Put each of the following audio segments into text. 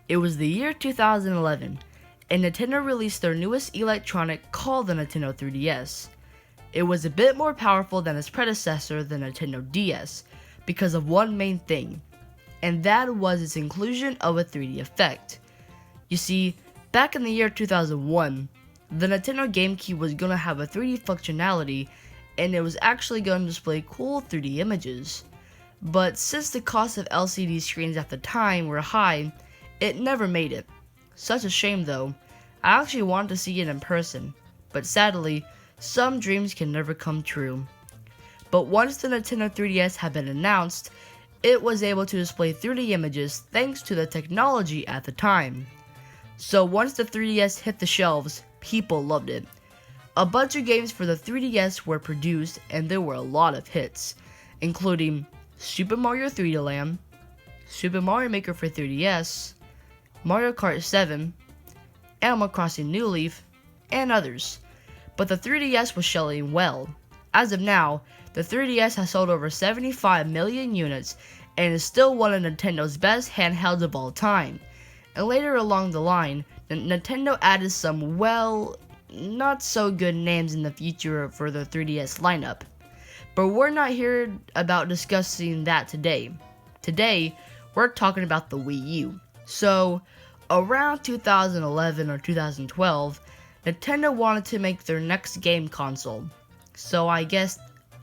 It was the year 2011, and Nintendo released their newest electronic called the Nintendo 3DS. It was a bit more powerful than its predecessor, the Nintendo DS, because of one main thing, and that was its inclusion of a 3D effect. You see, back in the year 2001, the Nintendo GameCube was going to have a 3D functionality, and it was actually going to display cool 3D images. But since the cost of LCD screens at the time were high, it never made it. Such a shame though. I actually wanted to see it in person, but sadly, some dreams can never come true. But once the Nintendo 3DS had been announced, it was able to display 3D images thanks to the technology at the time. So once the 3DS hit the shelves, people loved it. A bunch of games for the 3DS were produced, and there were a lot of hits, including Super Mario 3D Land, Super Mario Maker for 3DS, Mario Kart 7, Animal Crossing New Leaf, and others. But the 3DS was selling well. As of now, the 3DS has sold over 75 million units and is still one of Nintendo's best handhelds of all time. And later along the line, Nintendo added some, well, not so good names in the future for the 3DS lineup. But we're not here about discussing that today. Today, we're talking about the Wii U. So, around 2011 or 2012, Nintendo wanted to make their next game console. So I guess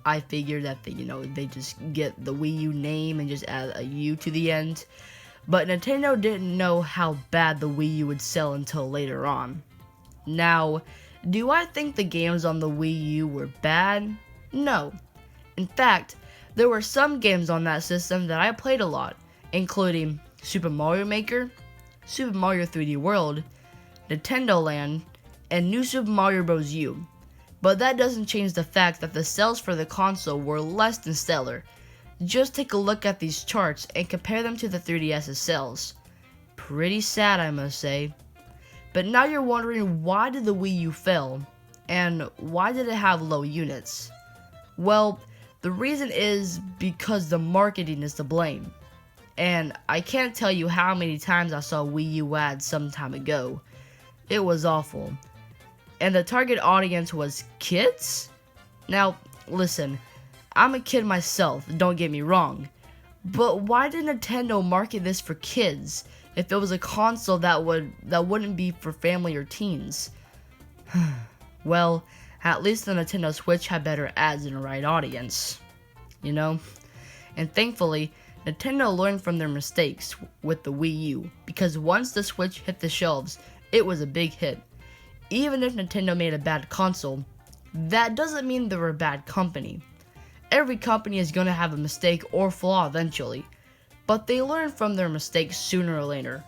I figured that they just get the Wii U name and just add a U to the end. But Nintendo didn't know how bad the Wii U would sell until later on. Now, do I think the games on the Wii U were bad? No. In fact, there were some games on that system that I played a lot, including Super Mario Maker, Super Mario 3D World, Nintendo Land, and New Super Mario Bros. U. But that doesn't change the fact that the sales for the console were less than stellar. Just take a look at these charts and compare them to the 3DS's sales. Pretty sad, I must say. But now you're wondering, why did the Wii U fail? And why did it have low units? Well, the reason is because the marketing is to blame. And I can't tell you how many times I saw Wii U ads some time ago. It was awful. And the target audience was kids? Now, listen, I'm a kid myself, don't get me wrong. But why did Nintendo market this for kids if it was a console that wouldn't be for family or teens? Well, at least the Nintendo Switch had better ads and the right audience, you know? And thankfully, Nintendo learned from their mistakes with the Wii U, because once the Switch hit the shelves, it was a big hit. Even if Nintendo made a bad console, that doesn't mean they're a bad company. Every company is going to have a mistake or flaw eventually, but they learn from their mistakes sooner or later.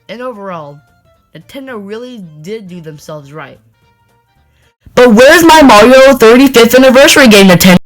And overall, Nintendo really did do themselves right. But where's my Mario 35th anniversary game, Nintendo?